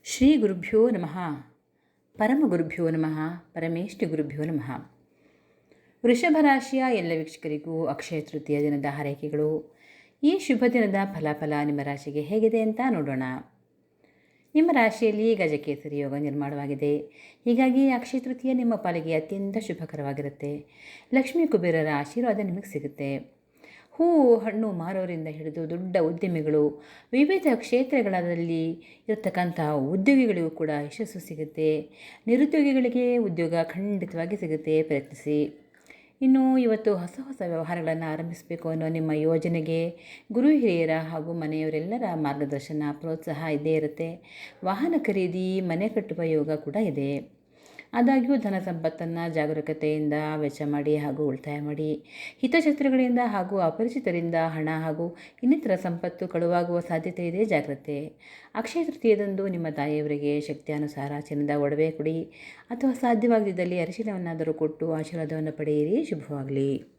ಶ್ರೀ ಗುರುಭ್ಯೋ ನಮಃ. ಪರಮಗುರುಭ್ಯೋ ನಮಃ. ಪರಮೇಷ್ಠಿ ಗುರುಭ್ಯೋ ನಮಃ. ವೃಷಭ ರಾಶಿಯ ಎಲ್ಲ ವೀಕ್ಷಕರಿಗೂ ಅಕ್ಷಯ ತೃತೀಯ ದಿನದ ಹಾರೈಕೆಗಳು. ಈ ಶುಭ ದಿನದ ಫಲಾಫಲ ನಿಮ್ಮ ರಾಶಿಗೆ ಹೇಗಿದೆ ಅಂತ ನೋಡೋಣ. ನಿಮ್ಮ ರಾಶಿಯಲ್ಲಿ ಗಜಕೇಸರಿ ಯೋಗ ನಿರ್ಮಾಣವಾಗಿದೆ. ಹೀಗಾಗಿ ಅಕ್ಷಯ ತೃತೀಯ ನಿಮ್ಮ ಪಾಲಿಗೆ ಅತ್ಯಂತ ಶುಭಕರವಾಗಿರುತ್ತೆ. ಲಕ್ಷ್ಮೀ ಕುಬೇರರ ಆಶೀರ್ವಾದ ನಿಮಗೆ ಸಿಗುತ್ತೆ. ಹೂವು ಹಣ್ಣು ಮಾರೋರಿಂದ ಹಿಡಿದು ದೊಡ್ಡ ಉದ್ಯಮಿಗಳು, ವಿವಿಧ ಕ್ಷೇತ್ರಗಳಲ್ಲಿ ಇರತಕ್ಕಂಥ ಉದ್ಯೋಗಿಗಳಿಗೂ ಕೂಡ ಯಶಸ್ಸು ಸಿಗುತ್ತೆ. ನಿರುದ್ಯೋಗಿಗಳಿಗೆ ಉದ್ಯೋಗ ಖಂಡಿತವಾಗಿ ಸಿಗುತ್ತೆ, ಪ್ರಯತ್ನಿಸಿ. ಇನ್ನು ಇವತ್ತು ಹೊಸ ಹೊಸ ವ್ಯವಹಾರಗಳನ್ನು ಆರಂಭಿಸಬೇಕು ಅನ್ನೋ ನಿಮ್ಮ ಯೋಜನೆಗೆ ಗುರು ಹಿರಿಯರ ಹಾಗೂ ಮನೆಯವರೆಲ್ಲರ ಮಾರ್ಗದರ್ಶನ ಪ್ರೋತ್ಸಾಹ ಇದ್ದೇ ಇರುತ್ತೆ. ವಾಹನ ಖರೀದಿ, ಮನೆ ಕಟ್ಟುವ ಯೋಗ ಕೂಡ ಇದೆ. ಆದಾಗ್ಯೂ ಧನ ಸಂಪತ್ತನ್ನು ಜಾಗರೂಕತೆಯಿಂದ ವೆಚ್ಚ ಮಾಡಿ ಹಾಗೂ ಉಳಿತಾಯ ಮಾಡಿ. ಹಿತಶತ್ರುಗಳಿಂದ ಹಾಗೂ ಅಪರಿಚಿತರಿಂದ ಹಣ ಹಾಗೂ ಇನ್ನಿತರ ಸಂಪತ್ತು ಕಳುವಾಗುವ ಸಾಧ್ಯತೆ ಇದೆ, ಜಾಗ್ರತೆ. ಅಕ್ಷಯ ತೃತೀಯದಂದು ನಿಮ್ಮ ತಾಯಿಯವರಿಗೆ ಶಕ್ತಿಯಾನುಸಾರ ಚಿನ್ನದ ಒಡವೆ ಕೊಡಿ ಅಥವಾ ಸಾಧ್ಯವಾಗದಿದ್ದಲ್ಲಿ ಅರಿಶಿನವನ್ನಾದರೂ ಕೊಟ್ಟು ಆಶೀರ್ವಾದವನ್ನು ಪಡೆಯಿರಿ. ಶುಭವಾಗಲಿ.